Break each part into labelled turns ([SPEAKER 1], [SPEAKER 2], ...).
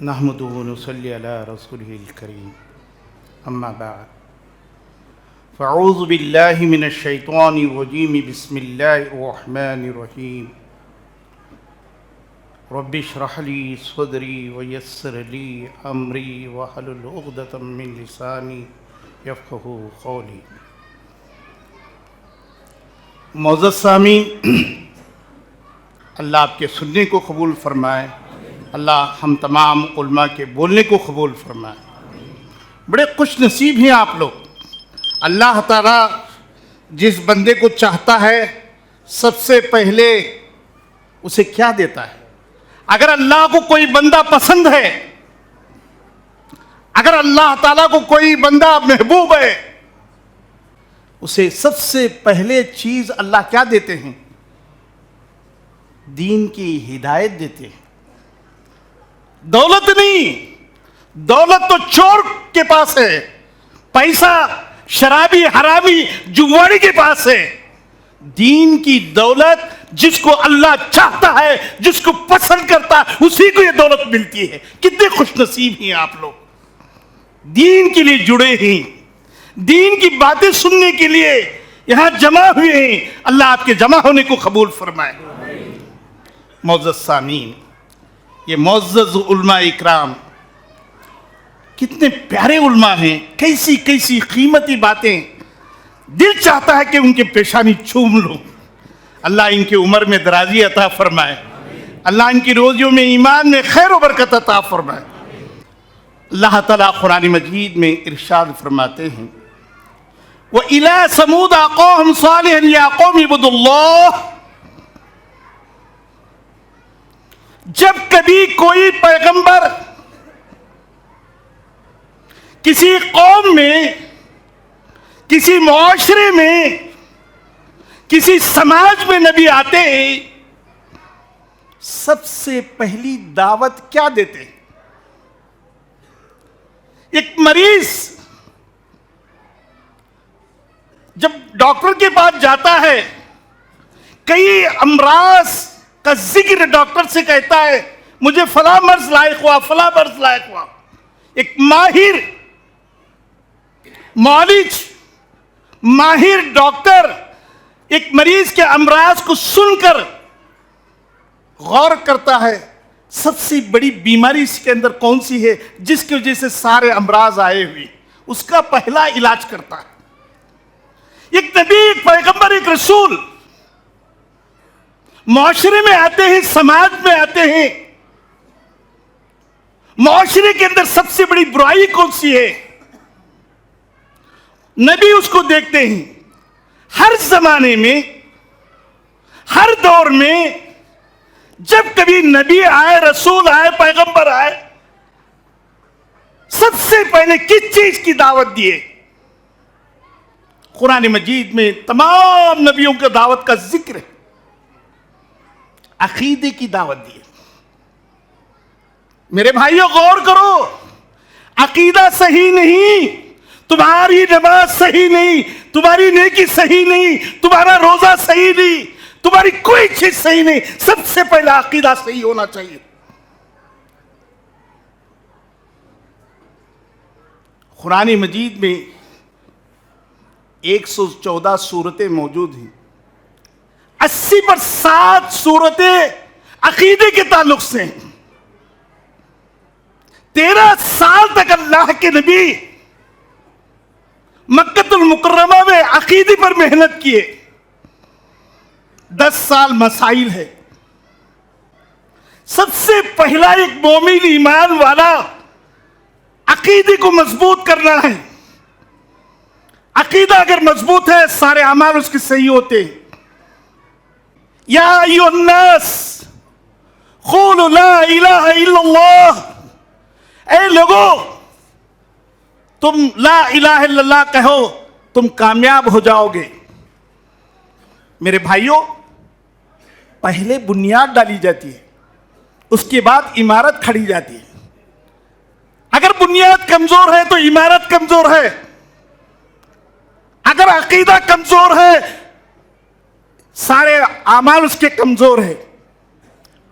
[SPEAKER 1] نحمده ونصلي على رسوله الكريم اما بعد فاعوذ بالله من الشيطان الرجيم بسم الله الرحمن الرحيم رب اشرح لي صدري ويسر لي امري واحلل عقدة من لساني يفقهوا قولي. معزز سامعین، اللہ آپ کے سننے کو قبول فرمائے، اللہ ہم تمام علماء کے بولنے کو قبول فرمائے. بڑے خوش نصیب ہیں آپ لوگ. اللہ تعالیٰ جس بندے کو چاہتا ہے سب سے پہلے اسے کیا دیتا ہے؟ اگر اللہ کو کوئی بندہ پسند ہے، اگر اللہ تعالیٰ کو کوئی بندہ محبوب ہے، اسے سب سے پہلے چیز اللہ کیا دیتے ہیں؟ دین کی ہدایت دیتے ہیں. دولت نہیں، دولت تو چور کے پاس ہے، پیسہ شرابی حرامی جواڑی کے پاس ہے. دین کی دولت جس کو اللہ چاہتا ہے، جس کو پسند کرتا ہے، اسی کو یہ دولت ملتی ہے. کتنے خوش نصیب ہیں آپ لوگ، دین کے لیے جڑے ہیں، دین کی باتیں سننے کے لیے یہاں جمع ہوئے ہیں. اللہ آپ کے جمع ہونے کو قبول فرمائے. معزز سامعین، یہ معزز علماء اکرام کتنے پیارے علماء ہیں، کیسی کیسی قیمتی باتیں. دل چاہتا ہے کہ ان کے پیشانی چوم لوں. اللہ ان کی عمر میں درازی عطا فرمائے، اللہ ان کی روزیوں میں ایمان میں خیر و برکت عطا فرمائے. اللہ تعالیٰ قرآن مجید میں ارشاد فرماتے ہیں وَإِلَىٰ ثَمُودَ أَخَاهُمْ صَالِحًا يَا قَوْمِ اعْبُدُوا اللَّهَ. جب کبھی کوئی پیغمبر کسی قوم میں، کسی معاشرے میں، کسی سماج میں نبی آتے ہیں، سب سے پہلی دعوت کیا دیتے ہیں؟ ایک مریض جب ڈاکٹر کے پاس جاتا ہے، کئی امراض کا ذکر ڈاکٹر سے کہتا ہے، مجھے فلاں مرض لاحق ہوا، فلاں مرض لاحق ہوا. ایک ماہر معالج، ماہر ڈاکٹر ایک مریض کے امراض کو سن کر غور کرتا ہے، سب سے بڑی بیماری اس کے اندر کون سی ہے جس کی وجہ سے سارے امراض آئے ہوئے، اس کا پہلا علاج کرتا ہے. ایک نبی، ایک پیغمبر، ایک رسول معاشرے میں آتے ہیں، سماج میں آتے ہیں. معاشرے کے اندر سب سے بڑی برائی کون سی ہے؟ نبی اس کو دیکھتے ہیں. ہر زمانے میں، ہر دور میں جب کبھی نبی آئے، رسول آئے، پیغمبر آئے، سب سے پہلے کس چیز کی دعوت دیے؟ قرآن مجید میں تمام نبیوں کے دعوت کا ذکر ہے. عقیدے کی دعوت دی. میرے بھائیو غور کرو، عقیدہ صحیح نہیں، تمہاری نماز صحیح نہیں، تمہاری نیکی صحیح نہیں، تمہارا روزہ صحیح نہیں، تمہاری کوئی چیز صحیح نہیں. سب سے پہلا عقیدہ صحیح ہونا چاہیے. قرآن مجید میں 114 سورتیں موجود ہیں. 80% سورتیں عقیدے کے تعلق سے ہیں. 13 سال تک اللہ کے نبی مکہ المکرمہ میں عقیدے پر محنت کیے. 10 سال مسائل ہے. سب سے پہلا ایک مومن ایمان والا عقیدے کو مضبوط کرنا ہے. عقیدہ اگر مضبوط ہے، سارے اعمال اس کے صحیح ہوتے ہیں. یا ایھا الناس قولوا لا الہ الا اللہ. اے لوگو، تم لا الہ الا اللہ کہو، تم کامیاب ہو جاؤ گے. میرے بھائیوں، پہلے بنیاد ڈالی جاتی ہے، اس کے بعد عمارت کھڑی جاتی ہے. اگر بنیاد کمزور ہے تو عمارت کمزور ہے. اگر عقیدہ کمزور ہے، سارے اعمال اس کے کمزور ہیں.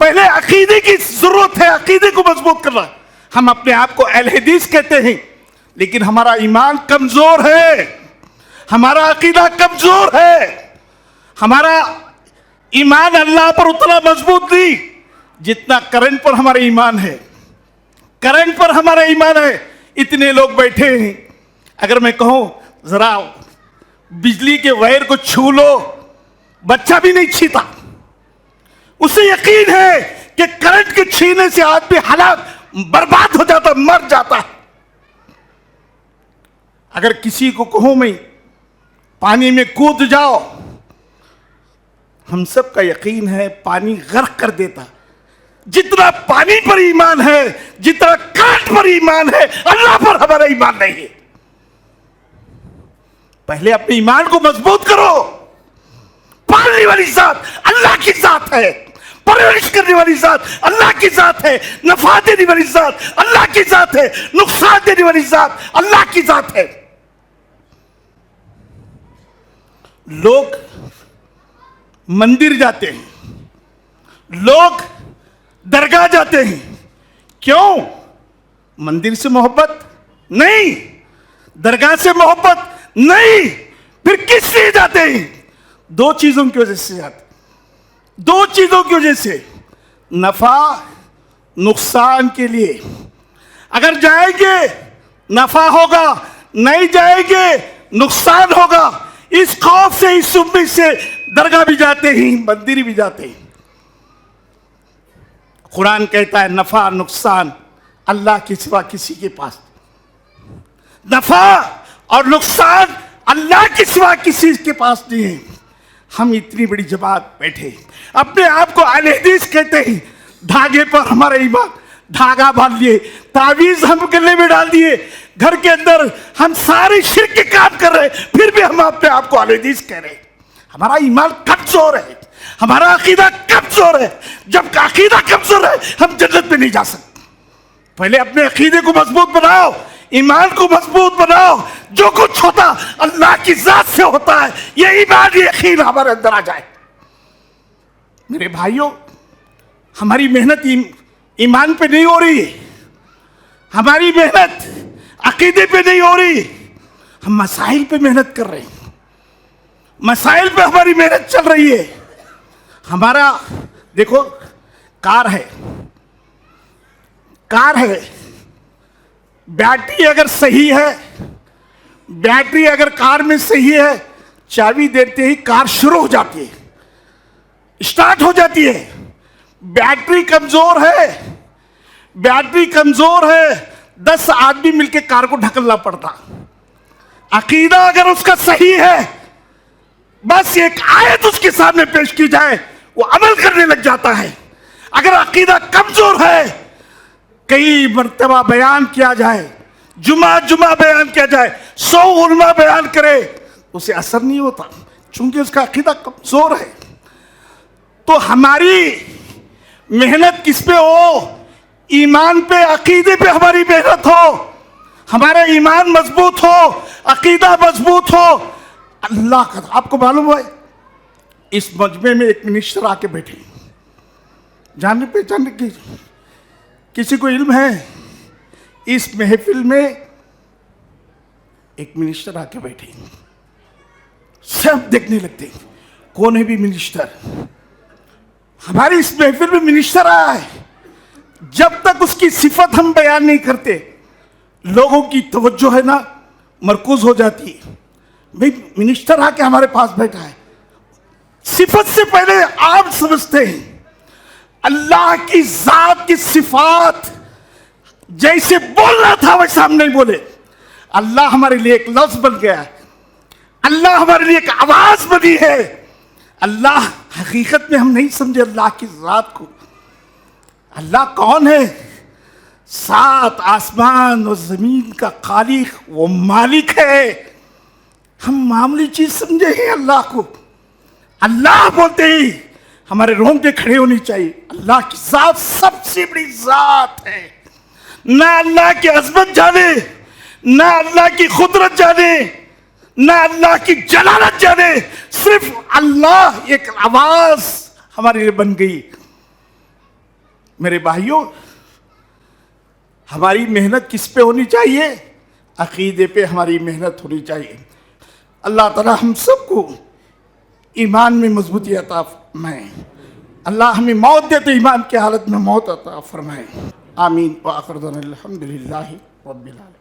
[SPEAKER 1] پہلے عقیدے کی ضرورت ہے، عقیدے کو مضبوط کرنا. ہم اپنے آپ کو اہل حدیث کہتے ہیں، لیکن ہمارا ایمان کمزور ہے، ہمارا عقیدہ کمزور ہے، ہمارا ایمان اللہ پر اتنا مضبوط نہیں جتنا کرنٹ پر ہمارا ایمان ہے۔ کرنٹ پر ہمارا ایمان ہے۔ اتنے لوگ بیٹھے ہیں، اگر میں کہوں ذرا بجلی کے وائر کو چھو لو، بچہ بھی نہیں چھیتا۔ اسے یقین ہے کہ کرنٹ کے چھینے سے آدمی ہلاک برباد ہو جاتا، مر جاتا ہے۔ اگر کسی کو کہوں میں پانی میں کود جاؤ، ہم سب کا یقین ہے پانی غرق کر دیتا۔ جتنا پانی پر ایمان ہے، جتنا کرنٹ پر ایمان ہے، اللہ پر ہمارا ایمان نہیں ہے۔ پہلے اپنے ایمان کو مضبوط کرو۔ پالنے والی ذات اللہ کی ذات ہے، پرورش کرنے والی ذات اللہ کی ذات ہے، نفع دینے والی ذات اللہ کی ذات ہے، نقصان دینے والی ذات اللہ کی ذات ہے۔ لوگ مندر جاتے ہیں، لوگ درگاہ جاتے ہیں، کیوں؟ مندر سے محبت نہیں، درگاہ سے محبت نہیں، پھر کس لیے جاتے ہیں؟ دو چیزوں کی وجہ سے جاتے ہیں، دو چیزوں کی وجہ سے، نفع نقصان کے لیے۔ اگر جائیں گے نفع ہوگا، نہیں جائیں گے نقصان ہوگا۔ اس خوف سے، اس امید سے درگاہ بھی جاتے ہیں، مندر بھی جاتے ہیں۔ قرآن کہتا ہے نفع نقصان اللہ کے سوا کسی کے پاس، نفع اور نقصان اللہ کے سوا کسی کے پاس نہیں ہے۔ ہم اتنی بڑی جماعت بیٹھے اپنے آپ کو اہل حدیث کہتے ہیں، دھاگے پر ہمارا ایمان، دھاگا باندھ لیے، تعویذ ہم گلے میں ڈال دیے، گھر کے اندر ہم سارے شرک کے کام کر رہے، پھر بھی ہم اپنے آپ کو اہل حدیث کہہ رہے ہیں۔ ہمارا ایمان کمزور ہے، ہمارا عقیدہ کمزور ہے۔ جب عقیدہ کمزور ہے ہم جنت میں نہیں جا سکتے۔ پہلے اپنے عقیدے کو مضبوط بناؤ، ایمان کو مضبوط بناؤ۔ جو کچھ ہوتا اللہ کی ذات سے ہوتا ہے، یہ ایمان، یہ یقین ہمارے اندر آ جائے۔ میرے بھائیوں، ہماری محنت ایمان پہ نہیں ہو رہی، ہماری محنت عقیدے پہ نہیں ہو رہی، ہم مسائل پہ محنت کر رہے ہیں، مسائل پہ ہماری محنت چل رہی ہے۔ ہمارا دیکھو کار ہے، بیٹری اگر صحیح ہے، بیٹری اگر کار میں صحیح ہے، چابی دیتے ہی کار شروع ہو جاتی ہے، اسٹارٹ ہو جاتی ہے۔ بیٹری کمزور ہے، بیٹری کمزور ہے، 10 آدمی مل کے کار کو ڈھکلنا پڑتا۔ عقیدہ اگر اس کا صحیح ہے، بس ایک آیت اس کے سامنے پیش کی جائے وہ عمل کرنے لگ جاتا ہے۔ اگر عقیدہ کمزور ہے، کئی مرتبہ بیان کیا جائے، جمعہ بیان کیا جائے، 100 علماء بیان کرے، اسے اثر نہیں ہوتا، چونکہ اس کا عقیدہ کمزور ہے۔ تو ہماری محنت کس پہ ہو؟ ایمان پہ، عقیدے پہ ہماری محنت ہو، ہمارا ایمان مضبوط ہو، عقیدہ مضبوط ہو۔ اللہ کا، آپ کو معلوم ہے اس مجمع میں ایک منسٹر آ کے بیٹھے، جاننے پہچاننے کی کسی کو علم ہے؟ اس محفل میں ایک منسٹر آ کے بیٹھے، سب دیکھنے لگتے کون ہے بھی منسٹر؟ ہماری اس محفل میں منسٹر آیا ہے، جب تک اس کی صفت ہم بیان نہیں کرتے لوگوں کی توجہ ہے نا مرکوز ہو جاتی ہے۔ بھئی منسٹر آ کے ہمارے پاس بیٹھا ہے، صفت سے پہلے آپ سمجھتے ہیں اللہ کی ذات کی صفات جیسے بولنا تھا ویسا ہم نہیں بولے۔ اللہ ہمارے لیے ایک لفظ بن گیا ہے، اللہ ہمارے لیے ایک آواز بنی ہے۔ اللہ حقیقت میں ہم نہیں سمجھے اللہ کی ذات کو۔ اللہ کون ہے؟ 7 آسمان و زمین کا خالق، وہ مالک ہے۔ ہم معمولی چیز سمجھے ہیں اللہ کو۔ اللہ بولتے ہی ہمارے رونگٹے کھڑے ہونی چاہیے۔ اللہ کی ذات سب سے بڑی ذات ہے۔ نہ اللہ کی عظمت جانے، نہ اللہ کی قدرت جانے، نہ اللہ کی جلالت جانے، صرف اللہ ایک آواز ہمارے لیے بن گئی۔ میرے بھائیوں، ہماری محنت کس پہ ہونی چاہیے؟ عقیدے پہ ہماری محنت ہونی چاہیے۔ اللہ تعالی ہم سب کو ایمان میں مضبوطی عطا فرمائے۔ اللہ ہمیں موت دے تو ایمان کی حالت میں موت عطا فرمائے۔ آمین وآخر دعوانا الحمدللہ رب العالمین۔